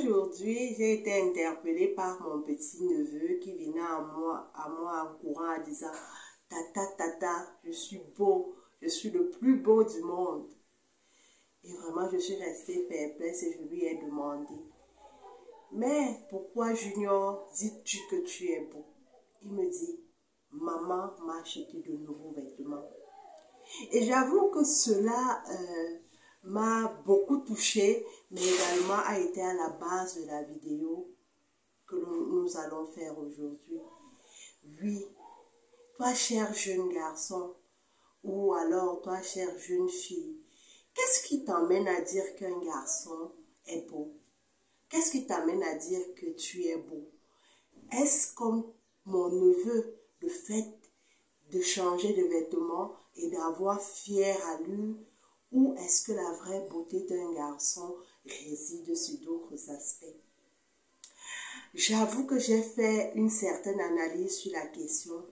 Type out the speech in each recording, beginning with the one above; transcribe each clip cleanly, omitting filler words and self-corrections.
Aujourd'hui, j'ai été interpellée par mon petit-neveu qui venait à moi en courant en disant « Tata, tata, je suis beau, je suis le plus beau du monde. » Et vraiment, je suis restée perplexe et je lui ai demandé « Mais pourquoi Junior, dis-tu que tu es beau ?» Il me dit « Maman m'a acheté de nouveaux vêtements. » Et j'avoue que cela m'a beaucoup touchée, mais également a été à la base de la vidéo que nous allons faire aujourd'hui. Oui, toi cher jeune garçon, ou alors toi chère jeune fille, qu'est-ce qui t'amène à dire qu'un garçon est beau? Qu'est-ce qui t'amène à dire que tu es beau? Est-ce comme mon neveu, le fait de changer de vêtements et d'avoir fière allure, ou est-ce que la vraie beauté d'un garçon réside sur d'autres aspects? J'avoue que j'ai fait une certaine analyse sur la question,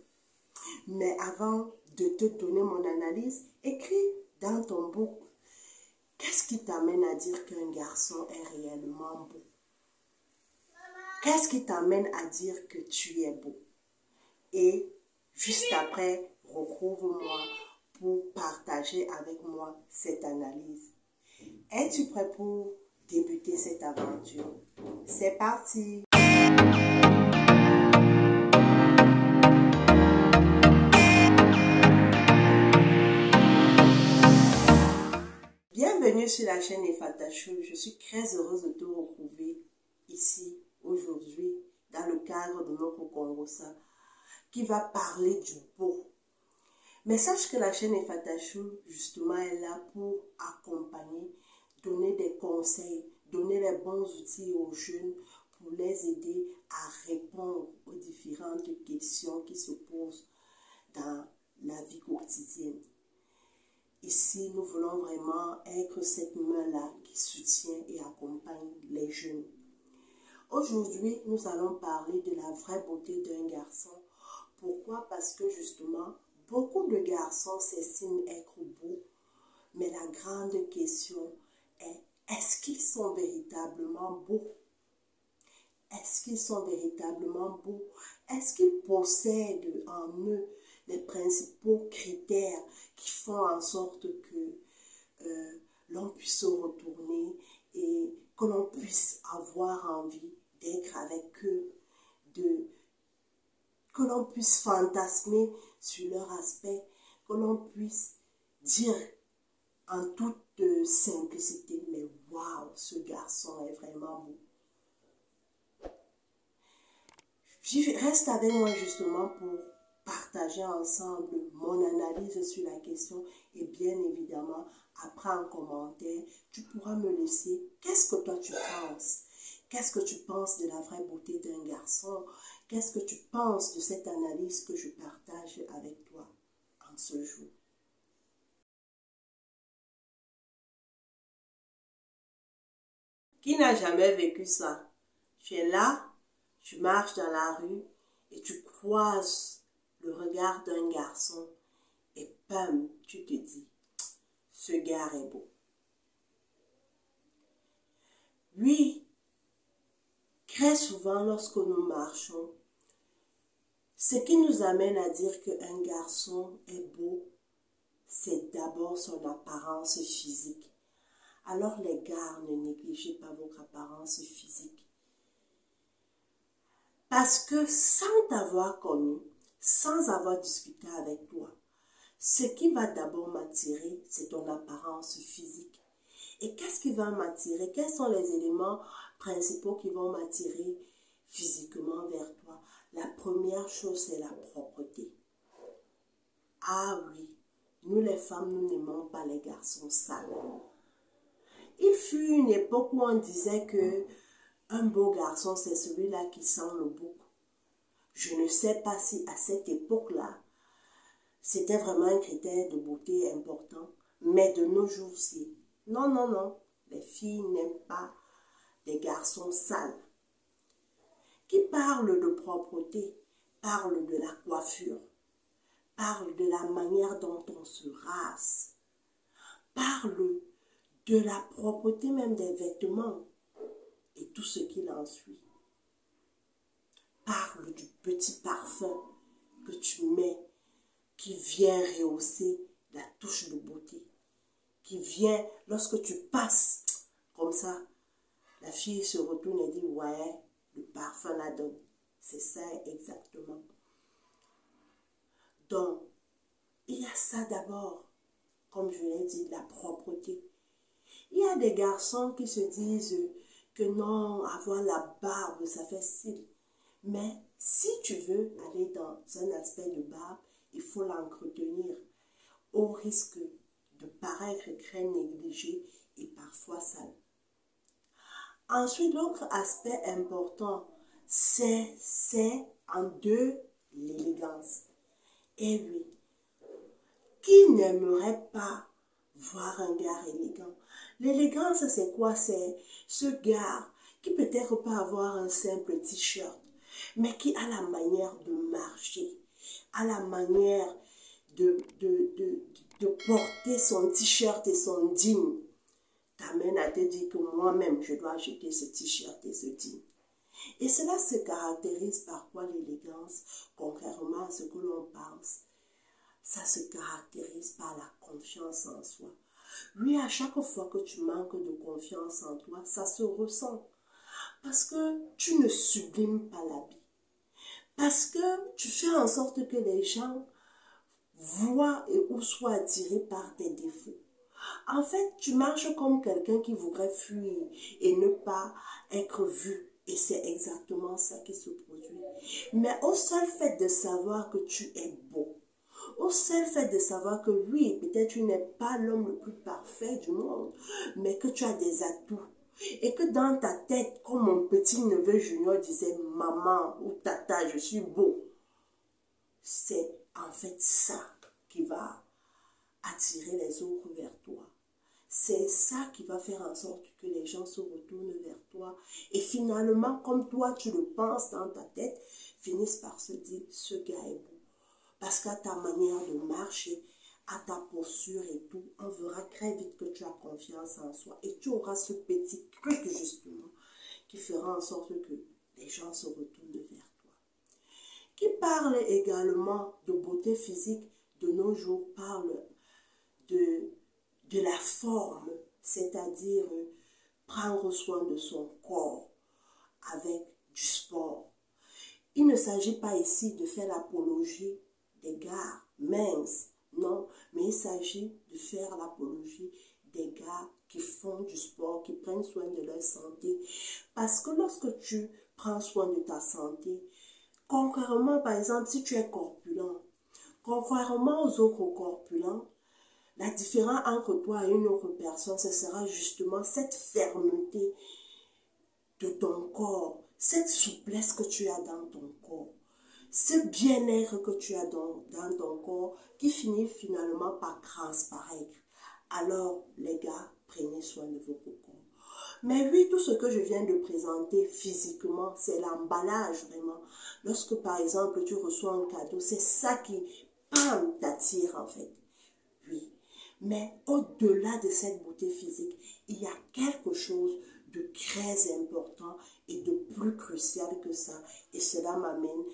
mais avant de te donner mon analyse, écris dans ton book, qu'est-ce qui t'amène à dire qu'un garçon est réellement beau? Qu'est-ce qui t'amène à dire que tu es beau? Et juste après, retrouve-moi pour partager avec moi cette analyse. Es-tu prêt pour débuter cette aventure? C'est parti! Bienvenue sur la chaîne Efatachou. Je suis très heureuse de te retrouver ici aujourd'hui dans le cadre de notre Congossa qui va parler du beau. Mais sache que la chaîne Efatachou, justement, est là pour accompagner, donner des conseils, donner les bons outils aux jeunes pour les aider à répondre aux différentes questions qui se posent dans la vie quotidienne. Ici, nous voulons vraiment être cette main-là qui soutient et accompagne les jeunes. Aujourd'hui, nous allons parler de la vraie beauté d'un garçon. Pourquoi? Parce que justement, beaucoup de garçons s'estiment être beaux, mais la grande question est, est-ce qu'ils sont véritablement beaux? Est-ce qu'ils sont véritablement beaux? Est-ce qu'ils possèdent en eux les principaux critères qui font en sorte que l'on puisse se retourner et que l'on puisse avoir envie d'être avec eux, que l'on puisse fantasmer sur leur aspect, que l'on puisse dire en toute simplicité, mais waouh, ce garçon est vraiment beau. Reste avec moi justement pour partager ensemble mon analyse sur la question et bien évidemment, après en commentaire, tu pourras me laisser qu'est-ce que toi tu penses. Qu'est-ce que tu penses de la vraie beauté d'un garçon? Qu'est-ce que tu penses de cette analyse que je partage avec toi en ce jour? Qui n'a jamais vécu ça? Tu es là, tu marches dans la rue et tu croises le regard d'un garçon et bam, tu te dis, ce gars est beau. Oui, très souvent lorsque nous marchons, ce qui nous amène à dire qu'un garçon est beau, c'est d'abord son apparence physique. Alors les gars, ne négligez pas votre apparence physique. Parce que sans t'avoir connu, sans avoir discuté avec toi, ce qui va d'abord m'attirer, c'est ton apparence physique. Et qu'est-ce qui va m'attirer? Quels sont les éléments principaux qui vont m'attirer physiquement vers toi? La première chose, c'est la propreté. Ah oui, nous les femmes, nous n'aimons pas les garçons sales. Il fut une époque où on disait que un beau garçon, c'est celui-là qui sent le bouc. Je ne sais pas si à cette époque-là, c'était vraiment un critère de beauté important. Mais de nos jours-ci, non, non, non. Les filles n'aiment pas des garçons sales. Qui parle de propreté, parle de la coiffure, parle de la manière dont on se rase, parle de la propreté même des vêtements. Et tout ce qu'il en suit. Parle du petit parfum que tu mets, qui vient rehausser la touche de beauté, qui vient, lorsque tu passes comme ça, la fille se retourne et dit, ouais, le parfum la donne. C'est ça exactement. Donc, il y a ça d'abord, comme je l'ai dit, la propreté. Il y a des garçons qui se disent que non, avoir la barbe, ça fait style. Mais si tu veux aller dans un aspect de barbe, il faut l'entretenir au risque de paraître très négligé et parfois sale. Ensuite, l'autre aspect important, c'est en deux l'élégance. Et oui, qui n'aimerait pas voir un gars élégant? L'élégance, c'est quoi? C'est ce gars qui peut-être pas avoir un simple t-shirt, mais qui a la manière de marcher, a la manière de porter son t-shirt et son jean. T'amène à te dire que moi-même, je dois acheter ce t-shirt et ce jean. Et cela se caractérise par quoi l'élégance, contrairement à ce que l'on pense? Ça se caractérise par la confiance en soi. Oui, à chaque fois que tu manques de confiance en toi, ça se ressent. Parce que tu ne sublimes pas l'habit. Parce que tu fais en sorte que les gens voient ou soient attirés par tes défauts. En fait, tu marches comme quelqu'un qui voudrait fuir et ne pas être vu. Et c'est exactement ça qui se produit. Mais au seul fait de savoir que tu es beau, au seul fait de savoir que oui, peut-être tu n'es pas l'homme le plus parfait du monde, mais que tu as des atouts. Et que dans ta tête, comme mon petit neveu junior disait, maman ou tata, je suis beau. C'est en fait ça qui va attirer les autres vers toi. C'est ça qui va faire en sorte que les gens se retournent vers toi. Et finalement, comme toi, tu le penses dans ta tête, finissent par se dire, ce gars est beau. Parce qu'à ta manière de marcher, à ta posture et tout, on verra très vite que tu as confiance en soi. Et tu auras ce petit truc, justement, qui fera en sorte que les gens se retournent vers toi. Qui parle également de beauté physique, de nos jours, parle de la forme, c'est-à-dire prendre soin de son corps avec du sport. Il ne s'agit pas ici de faire l'apologie des gars minces, non, mais il s'agit de faire l'apologie des gars qui font du sport, qui prennent soin de leur santé. Parce que lorsque tu prends soin de ta santé, contrairement par exemple si tu es corpulent, contrairement aux autres corpulents, la différence entre toi et une autre personne, ce sera justement cette fermeté de ton corps, cette souplesse que tu as dans ton corps, ce bien-être que tu as dans ton corps qui finit finalement par transparaître. Alors, les gars, prenez soin de votre corps. Mais oui, tout ce que je viens de présenter physiquement, c'est l'emballage vraiment. Lorsque par exemple, tu reçois un cadeau, c'est ça qui, bam, t'attire en fait. Oui. Mais au-delà de cette beauté physique, il y a quelque chose de très important et de plus crucial que ça. Et cela m'amène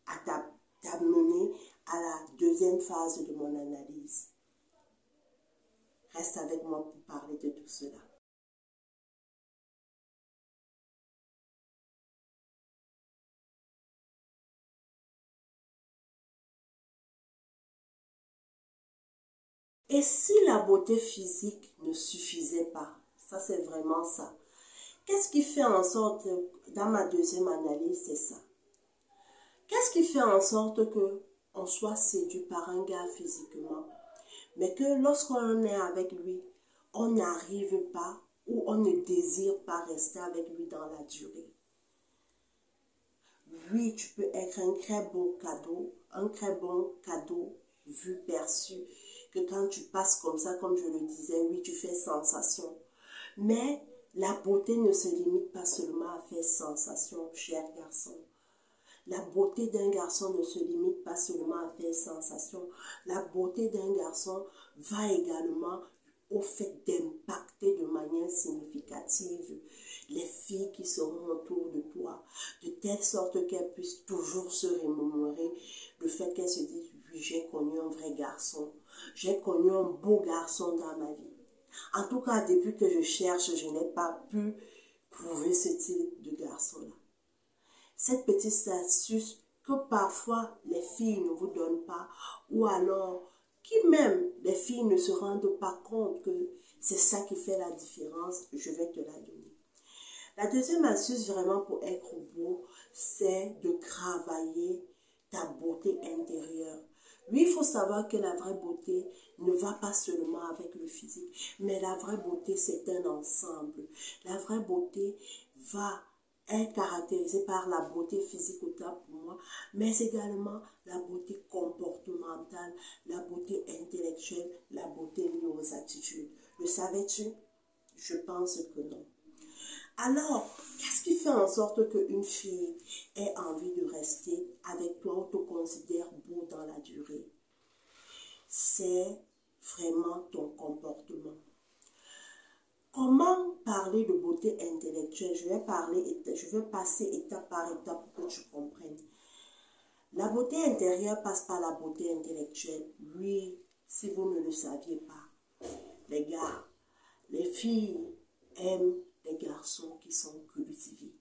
à t'amener à la deuxième phase de mon analyse. Reste avec moi pour parler de tout cela. Et si la beauté physique ne suffisait pas, ça c'est vraiment ça. Qu'est-ce qui fait en sorte, dans ma deuxième analyse, c'est ça. Qu'est-ce qui fait en sorte que on soit séduit par un gars physiquement, mais que lorsqu'on est avec lui, on n'arrive pas ou on ne désire pas rester avec lui dans la durée? Oui, tu peux être un très bon cadeau vu, perçu, que quand tu passes comme ça, comme je le disais, oui, tu fais sensation. Mais la beauté ne se limite pas seulement à faire sensation, cher garçon. La beauté d'un garçon ne se limite pas seulement à faire sensation. La beauté d'un garçon va également au fait d'impacter de manière significative les filles qui seront autour de toi, de telle sorte qu'elles puissent toujours se remémorer le fait qu'elles se disent, oui, j'ai connu un vrai garçon, j'ai connu un beau garçon dans ma vie. En tout cas, depuis que je cherche, je n'ai pas pu trouver ce type de garçon-là. Cette petite astuce que parfois les filles ne vous donnent pas, ou alors qui même les filles ne se rendent pas compte que c'est ça qui fait la différence, je vais te la donner. La deuxième astuce vraiment pour être beau, c'est de travailler ta beauté intérieure. Oui, il faut savoir que la vraie beauté ne va pas seulement avec le physique, mais la vraie beauté, c'est un ensemble. La vraie beauté va être caractérisée par la beauté physique au top pour moi, mais également la beauté comportementale, la beauté intellectuelle, la beauté liée aux attitudes. Le savais-tu? Je pense que non. Alors, qu'est-ce qui fait en sorte qu'une fille ait envie de rester avec toi ou te considère beau dans la durée? C'est vraiment ton comportement. Comment parler de beauté intellectuelle? Je vais passer étape par étape pour que tu comprennes. La beauté intérieure passe par la beauté intellectuelle. Oui, si vous ne le saviez pas, les gars, les filles aiment les garçons qui sont cultivés.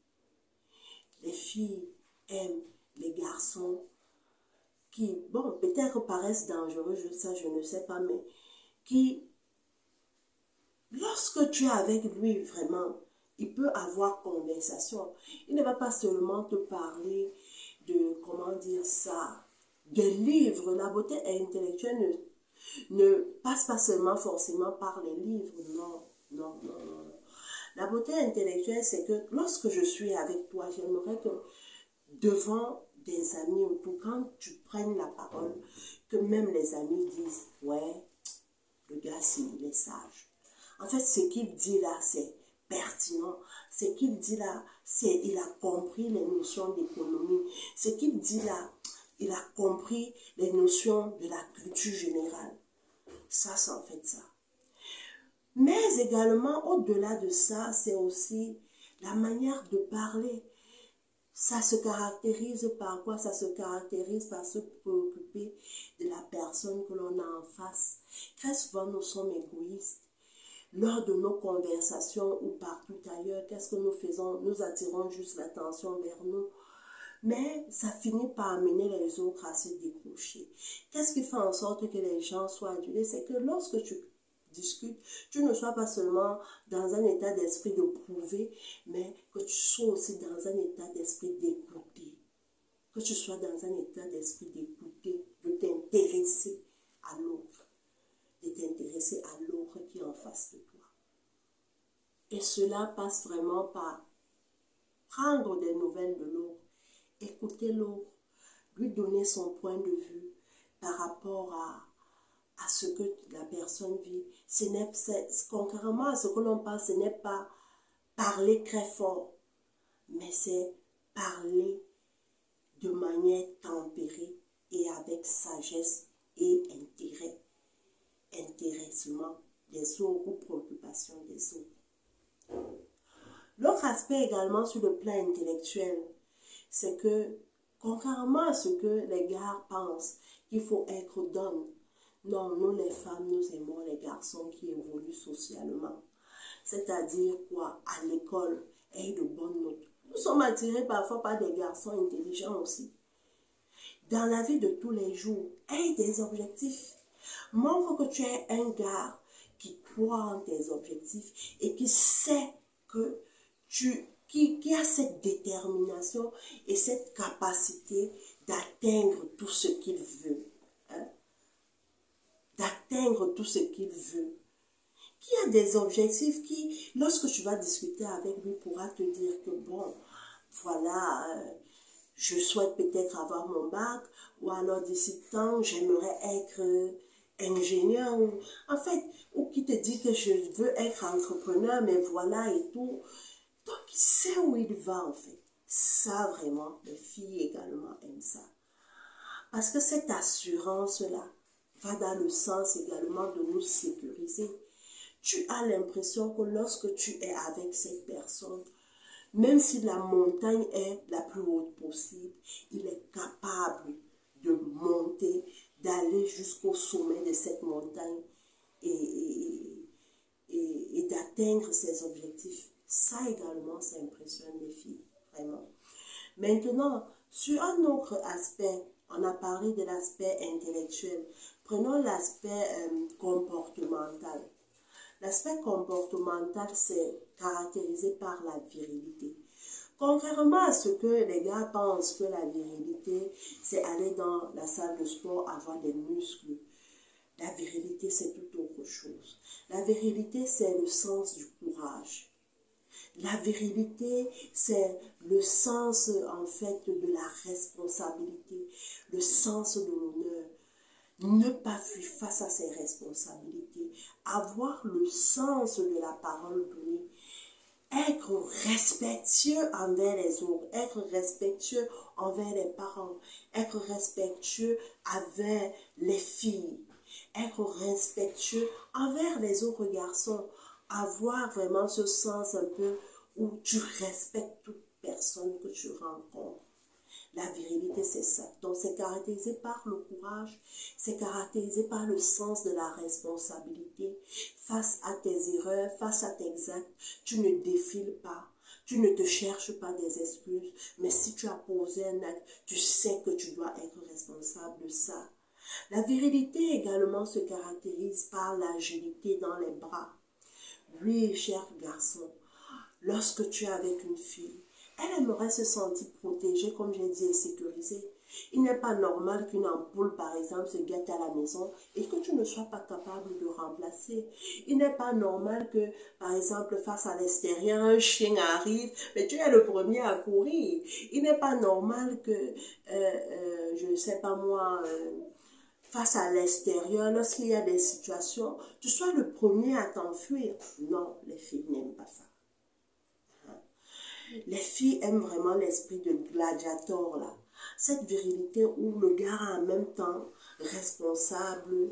Les filles aiment les garçons qui, bon, peut-être paraissent dangereux, ça je ne sais pas, mais qui, lorsque tu es avec lui, vraiment, il peut avoir conversation. Il ne va pas seulement te parler de, comment dire ça, des livres. La beauté intellectuelle ne passe pas seulement forcément par les livres, non, non, non, non. La beauté intellectuelle, c'est que lorsque je suis avec toi, j'aimerais que devant des amis ou tout, quand tu prennes la parole, que même les amis disent, ouais, le gars, il est sage. En fait, ce qu'il dit là, c'est pertinent. Ce qu'il dit là, c'est il a compris les notions d'économie. Ce qu'il dit là, il a compris les notions de la culture générale. Ça, c'est en fait ça. Mais également, au-delà de ça, c'est aussi la manière de parler. Ça se caractérise par quoi? Ça se caractérise par se préoccuper de la personne que l'on a en face. Très souvent, nous sommes égoïstes. Lors de nos conversations ou partout ailleurs, qu'est-ce que nous faisons? Nous attirons juste l'attention vers nous. Mais ça finit par amener les autres à se décrocher. Qu'est-ce qui fait en sorte que les gens soient adulés? C'est que lorsque tu discutes, tu ne sois pas seulement dans un état d'esprit de prouver, mais que tu sois aussi dans un état d'esprit d'écouter. Que tu sois dans un état d'esprit d'écouter, de t'intéresser à l'autre. De t'intéresser à l'autre qui est en face de toi. Et cela passe vraiment par prendre des nouvelles de l'autre, écouter l'autre, lui donner son point de vue par rapport à ce que la personne vit. Contrairement à ce que l'on parle, ce n'est pas parler très fort, mais c'est parler de manière tempérée et avec sagesse et intérêt, intéressement des autres ou préoccupation des autres. L'autre aspect également sur le plan intellectuel, c'est que contrairement à ce que les gars pensent qu'il faut être d'homme, non, nous les femmes, nous aimons les garçons qui évoluent socialement. C'est-à-dire quoi? À l'école, aient de bonnes notes. Nous sommes attirés parfois par des garçons intelligents aussi. Dans la vie de tous les jours, aie des objectifs. Montre que tu es un gars qui croit en tes objectifs et qui sait que qui a cette détermination et cette capacité d'atteindre tout ce qu'il veut. Hein? D'atteindre tout ce qu'il veut. Qui a des objectifs qui, lorsque tu vas discuter avec lui, pourra te dire que bon, voilà, je souhaite peut-être avoir mon bac, ou alors d'ici tant, j'aimerais être ingénieur, en fait, ou qui te dit que je veux être entrepreneur, mais voilà et tout. Donc, il sait où il va en fait. Ça, vraiment, les filles également aiment ça. Parce que cette assurance-là va dans le sens également de nous sécuriser. Tu as l'impression que lorsque tu es avec cette personne, même si la montagne est la plus haute possible, il est capable de monter, d'aller jusqu'au sommet de cette montagne et d'atteindre ses objectifs. Ça également, ça impressionne les filles, vraiment. Maintenant, sur un autre aspect, on a parlé de l'aspect intellectuel. Prenons l'aspect comportemental. L'aspect comportemental, c'est caractérisé par la virilité. Contrairement à ce que les gars pensent que la virilité, c'est aller dans la salle de sport, avoir des muscles. La virilité, c'est tout autre chose. La virilité, c'est le sens du courage. La virilité, c'est le sens, en fait, de la responsabilité, le sens de l'honneur. Ne pas fuir face à ses responsabilités, avoir le sens de la parole donnée, être respectueux envers les autres, être respectueux envers les parents, être respectueux envers les filles, être respectueux envers les autres garçons, avoir vraiment ce sens un peu où tu respectes toute personne que tu rencontres. La virilité, c'est ça. Donc, c'est caractérisé par le courage, c'est caractérisé par le sens de la responsabilité. Face à tes erreurs, face à tes actes, tu ne défiles pas. Tu ne te cherches pas des excuses. Mais si tu as posé un acte, tu sais que tu dois être responsable de ça. La virilité également se caractérise par l'agilité dans les bras. Oui, cher garçon, lorsque tu es avec une fille, elle aimerait se sentir protégée, comme j'ai dit, et sécurisée. Il n'est pas normal qu'une ampoule, par exemple, se gâte à la maison et que tu ne sois pas capable de remplacer. Il n'est pas normal que, par exemple, face à l'extérieur, un chien arrive, mais tu es le premier à courir. Il n'est pas normal que, je ne sais pas moi, face à l'extérieur, lorsqu'il y a des situations, tu sois le premier à t'enfuir. Non, les filles n'aiment pas ça. Les filles aiment vraiment l'esprit de gladiateur là. Cette virilité où le gars est en même temps responsable,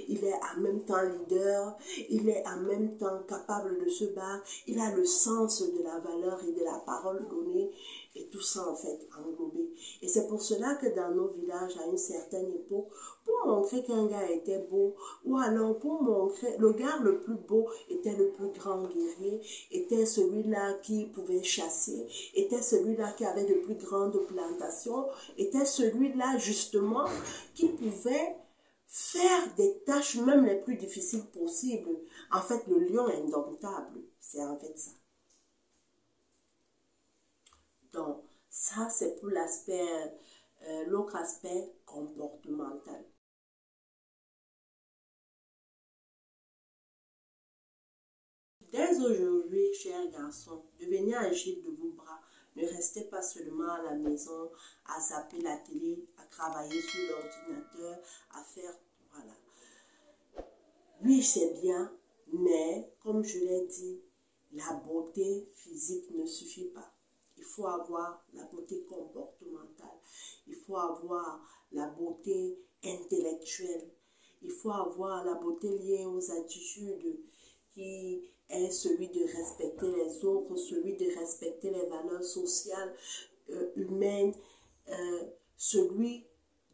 il est en même temps leader, il est en même temps capable de se battre, il a le sens de la valeur et de la parole donnée et tout ça en fait englobé. Et c'est pour cela que dans nos villages à une certaine époque, pour montrer qu'un gars était beau, ou alors pour montrer, le gars le plus beau était le plus grand guerrier, était celui-là qui pouvait chasser, était celui-là qui avait de plus grandes plantations, était celui-là justement qui pouvait faire des tâches même les plus difficiles possibles. En fait, le lion est indomptable. C'est en fait ça. Donc, ça, c'est pour l'aspect, l'autre aspect comportemental. Dès aujourd'hui, chers garçons, devenez agile de vos bras. Ne restez pas seulement à la maison, à zapper la télé, à travailler sur l'ordinateur, à faire... Voilà. Oui, c'est bien, mais comme je l'ai dit, la beauté physique ne suffit pas. Il faut avoir la beauté comportementale. Il faut avoir la beauté intellectuelle. Il faut avoir la beauté liée aux attitudes qui est celui de respecter les autres, celui de respecter les valeurs sociales, humaines, celui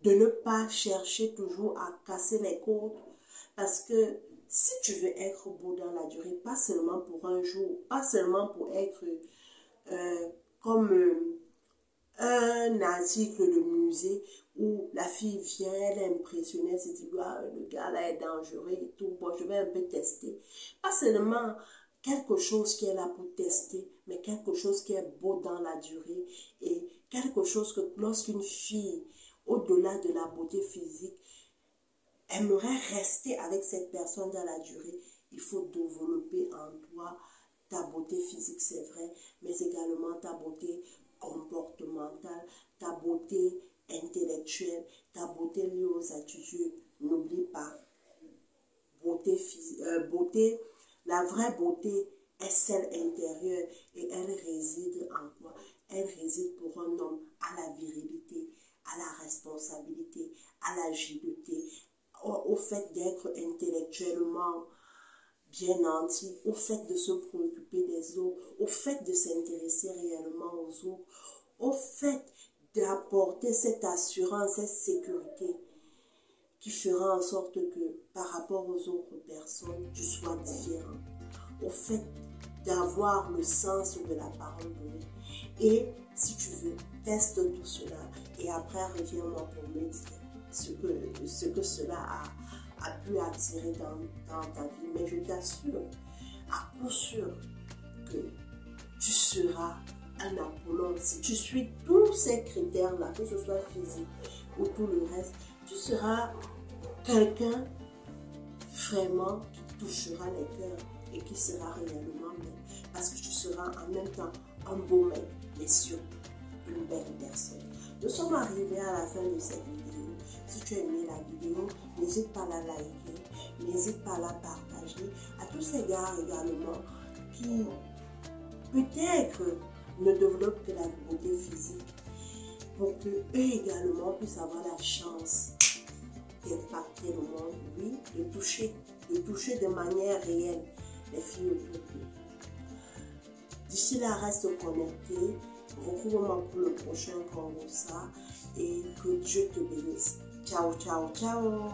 de ne pas chercher toujours à casser les côtes. Parce que si tu veux être beau dans la durée, pas seulement pour un jour, pas seulement pour être comme un article de musée où la fille vient, elle est impressionnée, elle se dit, ah, le gars là est dangereux et tout, bon, je vais un peu tester. Pas seulement quelque chose qui est là pour tester, mais quelque chose qui est beau dans la durée et quelque chose que lorsqu'une fille, au-delà de la beauté physique, aimerait rester avec cette personne dans la durée, il faut développer en toi ta beauté physique, c'est vrai, mais également ta beauté comportementale, ta beauté intellectuelle, ta beauté liée aux attitudes. N'oublie pas, beauté, la vraie beauté est celle intérieure et elle réside en quoi? Elle réside pour un homme à la virilité, à la responsabilité, à l'agilité, au fait d'être intellectuellement bien nanti, au fait de se préoccuper des autres, au fait de s'intéresser réellement aux autres, au fait d'apporter cette assurance, cette sécurité qui fera en sorte que par rapport aux autres personnes, tu sois différent. Au fait d'avoir le sens de la parole donnée. Et si tu veux, teste tout cela et après reviens-moi pour me dire ce que cela a pu attirer dans ta vie. Mais je t'assure, à coup sûr, que tu seras un Apollon. Si tu suis tous ces critères-là, que ce soit physique ou tout le reste, tu seras quelqu'un vraiment qui touchera les cœurs et qui sera réellement bien. Parce que tu seras en même temps un beau mec, mais surtout une belle personne. Nous sommes arrivés à la fin de cette vidéo. Si tu as aimé la vidéo, n'hésite pas à la liker, n'hésite pas à la partager. À tous ces gars également qui peut-être ne développent que la beauté physique pour qu'eux également puissent avoir la chance d'impacter le monde, oui, de toucher de manière réelle les filles autour d'eux. D'ici là, reste connecté. Retrouve-moi pour le prochain Congossa et que Dieu te bénisse. Ciao, ciao, ciao.